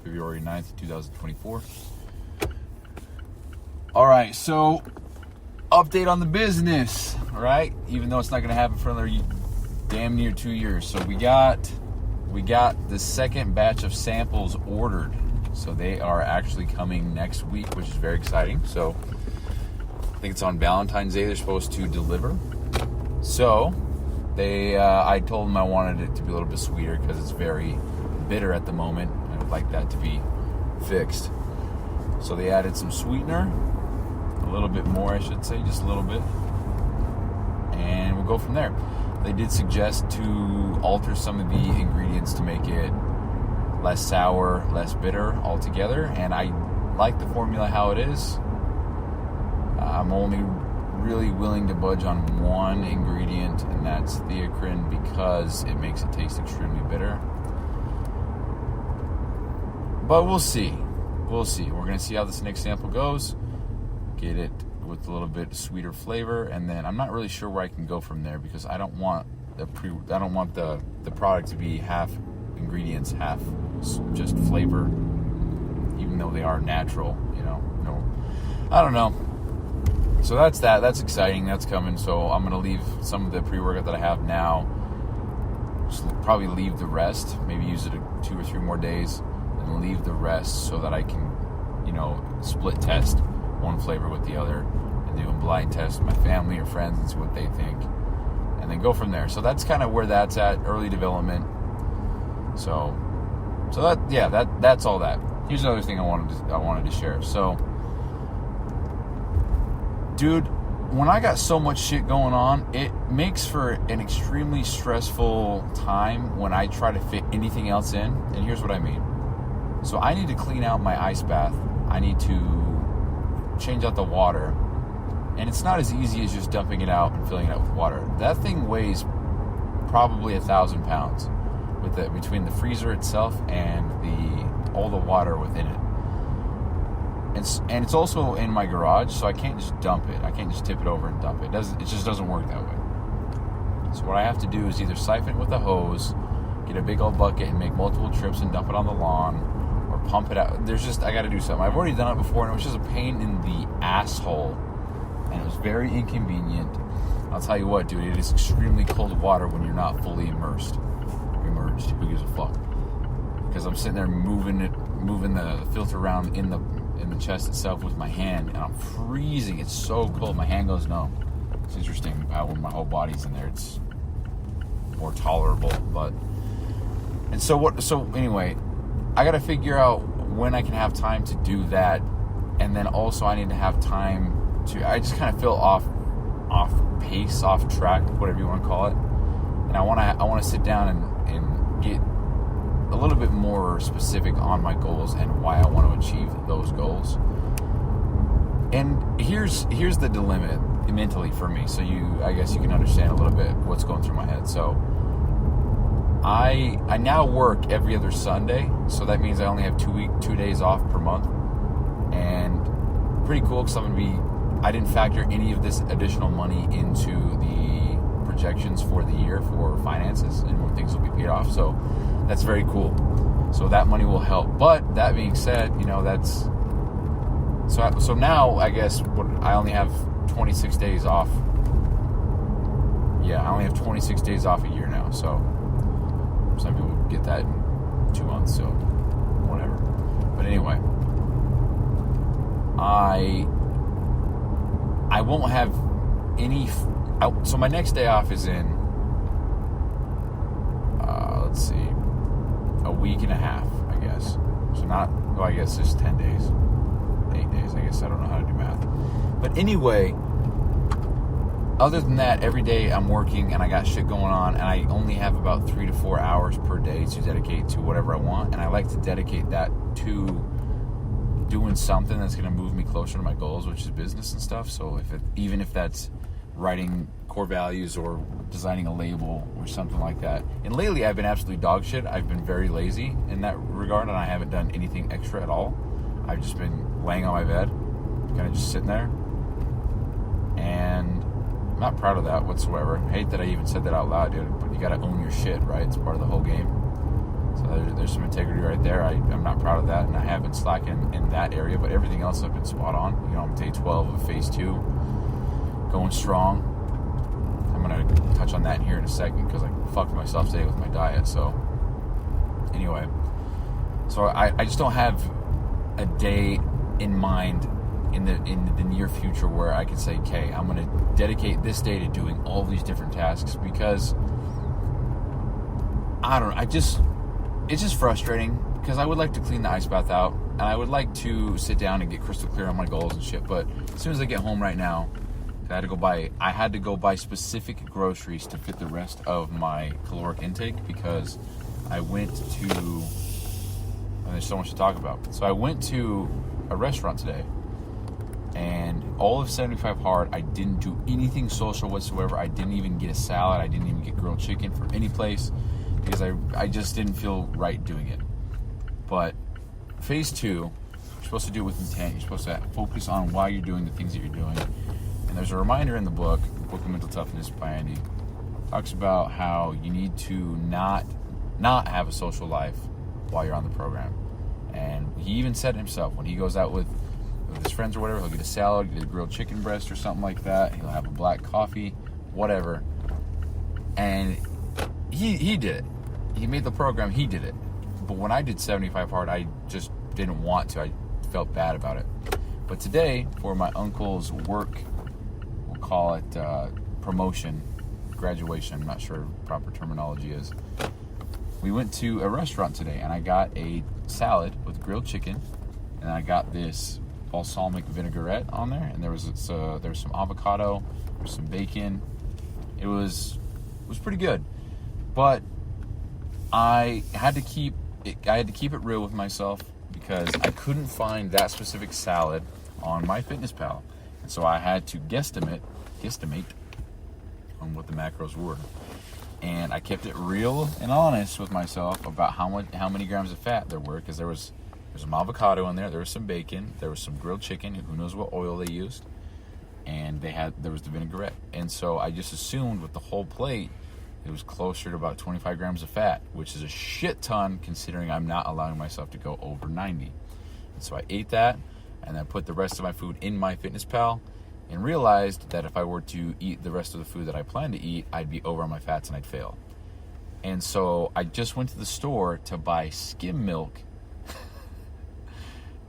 February 9th, 2024. All right, so update on the business, all right? Even though it's not going to happen for another damn near 2 years. So we got the second batch of samples ordered. So they are actually coming next week, which is very exciting. So I think it's on Valentine's Day they're supposed to deliver. So I told them I wanted it to be a little bit sweeter because it's very bitter at the moment. I would like that to be fixed. So they added some sweetener, a little bit more I should say, just a little bit. And we'll go from there. They did suggest to alter some of the ingredients to make it less sour, less bitter altogether. And I like the formula how it is. I'm only really willing to budge on one ingredient, and that's theocrine, because it makes it taste extremely bitter. But we'll see. We're going to see how this next sample goes. Get it with a little bit sweeter flavor, and then I'm not really sure where I can go from there, because I don't want the product to be half ingredients, half just flavor, even though they are natural, No, I don't know. So that's that. That's exciting. That's coming. So I'm going to leave some of the pre-workout that I have now. Just probably leave the rest. Maybe use it 2 or 3 more days, and leave the rest so that I can, split test one flavor with the other, and do a blind test with my family or friends and see what they think, and then go from there. So that's kind of where that's at, early development. So that's all that. Here's another thing I wanted to share. So, dude, when I got so much shit going on, it makes for an extremely stressful time when I try to fit anything else in. And here's what I mean. So I need to clean out my ice bath. I need to change out the water. And it's not as easy as just dumping it out and filling it up with water. That thing weighs probably 1,000 pounds between the freezer itself and all the water within it. And it's also in my garage, so I can't just dump it. I can't just tip it over and dump it. It just doesn't work that way. So what I have to do is either siphon it with a hose, get a big old bucket and make multiple trips and dump it on the lawn, or pump it out. I got to do something. I've already done it before, and it was just a pain in the asshole, and it was very inconvenient. I'll tell you what, dude, it is extremely cold water when you're not fully immersed. Who gives a fuck? Because I'm sitting there moving the filter around in the chest itself with my hand, and I'm freezing. It's so cold. My hand goes numb. It's interesting how when my whole body's in there, it's more tolerable. So anyway, I got to figure out when I can have time to do that, and then also I need to have time to. I just kind of feel off pace, off track, whatever you want to call it, and I want to sit down and get a little bit more specific on my goals and why I want to achieve those goals. And here's the dilemma mentally for me, so I guess you can understand a little bit what's going through my head. So I now work every other Sunday, so that means I only have 2 days off per month, and pretty cool because I didn't factor any of this additional money into the projections for the year for finances and when things will be paid off. So that's very cool. So that money will help. But that being said, that's so now I guess I only have 26 days off. Yeah, I only have 26 days off a year now. So some people get that in 2 months. So whatever. But anyway, I won't have any. So my next day off is in, let's see, a week and a half, I guess. So I guess it's 10 days, 8 days, I guess. I don't know how to do math. But anyway, other than that, every day I'm working and I got shit going on, and I only have about 3 to 4 hours per day to dedicate to whatever I want. And I like to dedicate that to doing something that's going to move me closer to my goals, which is business and stuff. So even if that's writing core values or designing a label or something like that. And lately I've been absolutely dog shit. I've been very lazy in that regard, and I haven't done anything extra at all. I've just been laying on my bed, kind of just sitting there. And I'm not proud of that whatsoever. I hate that I even said that out loud, dude. But you gotta own your shit, right? It's part of the whole game. So there's some integrity right there. I'm not proud of that, and I have been slacking in that area, but everything else I've been spot on. You know, I'm day 12 of phase 2, going strong. I'm going to touch on that here in a second because I fucked myself today with my diet. So anyway, so I just don't have a day in mind in the near future where I can say, okay, I'm going to dedicate this day to doing all these different tasks, because I don't know, it's just frustrating, because I would like to clean the ice bath out, and I would like to sit down and get crystal clear on my goals and shit, but as soon as I get home right now, I had to go buy specific groceries to fit the rest of my caloric intake, because I went to, and there's so much to talk about. So I went to a restaurant today, and all of 75 hard, I didn't do anything social whatsoever. I didn't even get a salad. I didn't even get grilled chicken from any place, because I just didn't feel right doing it. But phase 2, you're supposed to do it with intent. You're supposed to focus on why you're doing the things that you're doing. And there's a reminder in the book of Mental Toughness by Andy. Talks about how you need to not have a social life while you're on the program. And he even said himself, when he goes out with his friends or whatever, he'll get a salad, get a grilled chicken breast or something like that. He'll have a black coffee, whatever. And he did it. He made the program, he did it. But when I did 75 hard, I just didn't want to. I felt bad about it. But today, for my uncle's work, we'll call it promotion, graduation, I'm not sure what proper terminology is, we went to a restaurant today, and I got a salad with grilled chicken, and I got this balsamic vinaigrette on there, and there was some avocado, there was some bacon. It was pretty good, but I had to keep it real with myself, because I couldn't find that specific salad on MyFitnessPal, and so I had to guesstimate on what the macros were. And I kept it real and honest with myself about how many grams of fat there were, because there's some avocado in there, there was some bacon, there was some grilled chicken, who knows what oil they used, and there was the vinaigrette. And so I just assumed with the whole plate it was closer to about 25 grams of fat, which is a shit ton considering I'm not allowing myself to go over 90. And so I ate that, and I put the rest of my food in MyFitnessPal, and realized that if I were to eat the rest of the food that I planned to eat, I'd be over on my fats and I'd fail. And so I just went to the store to buy skim milk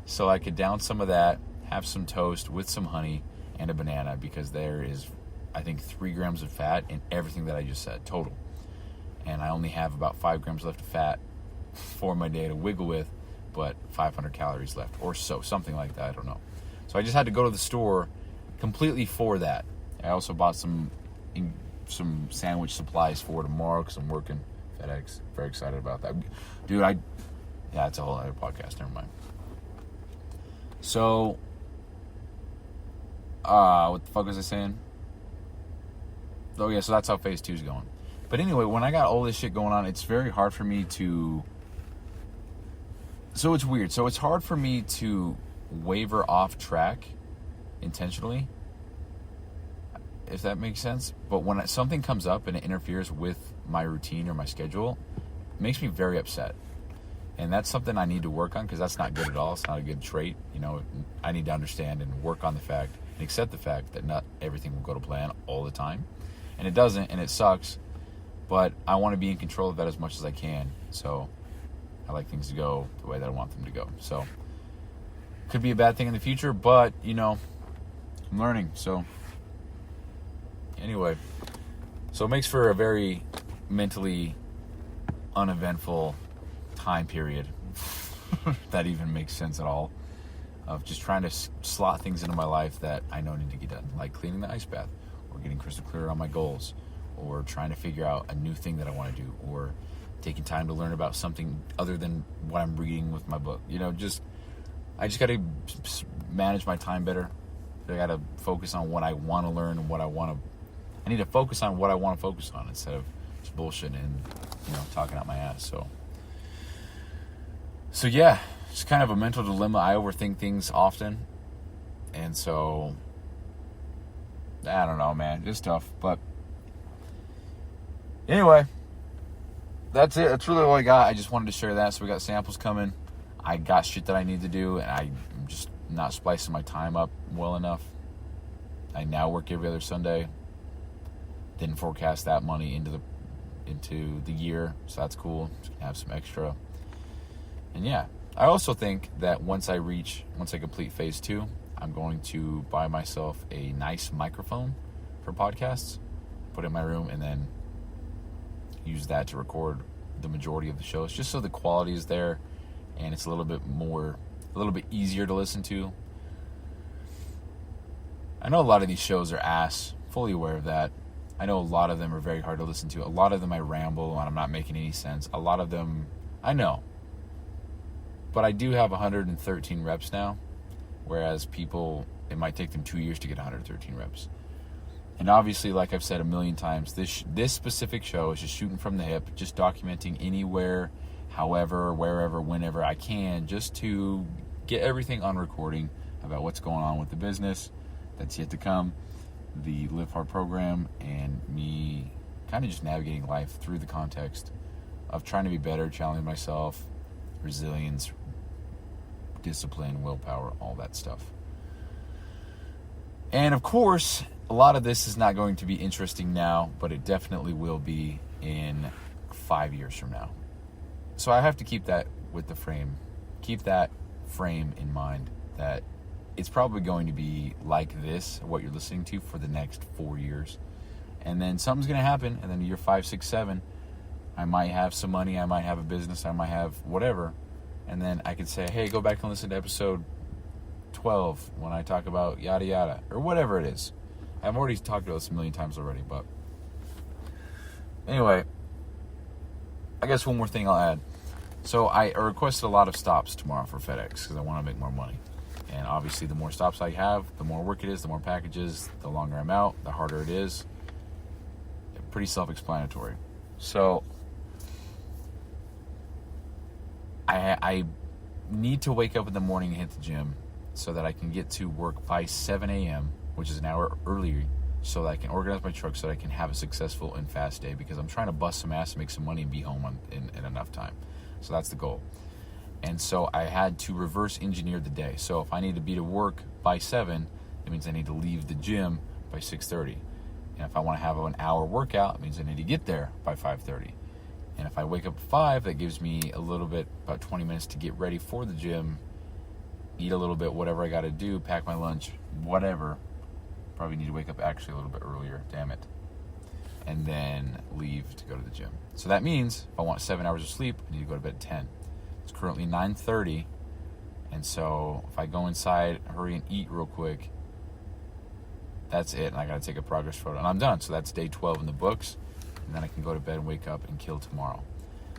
so I could down some of that, have some toast with some honey and a banana, because there is, I think, 3 grams of fat in everything that I just said, total. And I only have about 5 grams left of fat for my day to wiggle with, but 500 calories left, or so, something like that, I don't know. So I just had to go to the store completely for that. I also bought some sandwich supplies for tomorrow, because I'm working FedEx. Very excited about that. Dude, it's a whole other podcast, never mind. So, what the fuck was I saying? Oh yeah, so that's how phase 2 is going. But anyway, when I got all this shit going on, it's very hard for me to... So it's weird. So it's hard for me to waver off track intentionally, if that makes sense. But when something comes up and it interferes with my routine or my schedule, it makes me very upset. And that's something I need to work on, because that's not good at all. It's not a good trait. You know, I need to understand and work on the fact and accept the fact that not everything will go to plan all the time. And it doesn't, and it sucks. But I want to be in control of that as much as I can. So I like things to go the way that I want them to go. So could be a bad thing in the future, but, you know, I'm learning. So anyway, so it makes for a very mentally uneventful time period, if that even makes sense at all, of just trying to slot things into my life that I know need to get done, like cleaning the ice bath, or getting crystal clear on my goals, or trying to figure out a new thing that I want to do, or taking time to learn about something other than what I'm reading with my book. You know, I just got to manage my time better. I got to focus on what I want to learn and I need to focus on what I want to focus on, instead of just bullshit and, you know, talking out my ass. So yeah, it's kind of a mental dilemma. I overthink things often, and so I don't know, man, it's tough. But anyway, that's it. That's really all I got. I just wanted to share that. So we got samples coming. I got shit that I need to do, and I'm just not splicing my time up well enough. I now work every other Sunday. Didn't forecast that money into the year, so that's cool. Just gonna have some extra. And yeah, I also think that once I complete phase 2, I'm going to buy myself a nice microphone for podcasts, put it in my room, and then use that to record the majority of the shows, just so the quality is there and it's a little bit easier to listen to. I know a lot of these shows are ass, fully aware of that. I know a lot of them are very hard to listen to. A lot of them I ramble and I'm not making any sense. A lot of them, I know. But I do have 113 reps now, whereas people, it might take them 2 years to get 113 reps. And obviously, like I've said a million times, this specific show is just shooting from the hip, just documenting anywhere, however, wherever, whenever I can, just to get everything on recording about what's going on with the business that's yet to come, the Live Hard program, and me kind of just navigating life through the context of trying to be better, challenging myself, resilience, discipline, willpower, all that stuff. And of course, a lot of this is not going to be interesting now, but it definitely will be in 5 years from now. So I have to keep that frame in mind, that it's probably going to be like this, what you're listening to, for the next 4 years. And then something's going to happen, and then year 5, 6, 7, I might have some money, I might have a business, I might have whatever. And then I could say, hey, go back and listen to episode 12 when I talk about yada yada, or whatever it is. I've already talked about this a million times already, but anyway, I guess one more thing I'll add. So I requested a lot of stops tomorrow for FedEx because I want to make more money. And obviously, the more stops I have, the more work it is, the more packages, the longer I'm out, the harder it is. Pretty self-explanatory. So I need to wake up in the morning and hit the gym so that I can get to work by 7 a.m., which is an hour earlier, so that I can organize my truck so that I can have a successful and fast day, because I'm trying to bust some ass and make some money and be home in enough time. So that's the goal. And so I had to reverse engineer the day. So if I need to be to work by 7, it means I need to leave the gym by 6:30. And if I want to have an hour workout, it means I need to get there by 5:30. And if I wake up at 5, that gives me a little bit, about 20 minutes to get ready for the gym, eat a little bit, whatever I got to do, pack my lunch, whatever. Probably need to wake up actually a little bit earlier, damn it. And then leave to go to the gym. So that means if I want 7 hours of sleep, I need to go to bed at 10. It's currently 9:30. And so if I go inside, hurry and eat real quick, that's it. And I got to take a progress photo. And I'm done. So that's day 12 in the books. And then I can go to bed and wake up and kill tomorrow.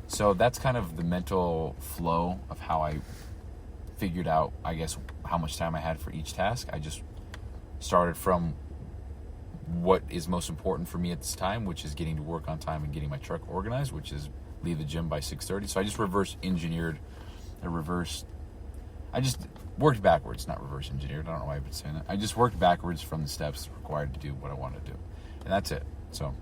So that's kind of the mental flow of how I figured out, I guess, how much time I had for each task. I just started from what is most important for me at this time, which is getting to work on time and getting my truck organized, which is leave the gym by 6:30. So I just I just worked backwards, not reverse engineered. I don't know why I've been saying that. I just worked backwards from the steps required to do what I wanted to do. And that's it. So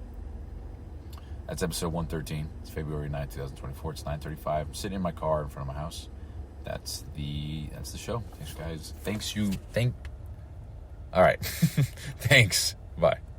that's episode 113. It's February 9th, 2024. It's 9:35. I'm sitting in my car in front of my house. That's the show. Thanks, guys. All right. Thanks. Bye.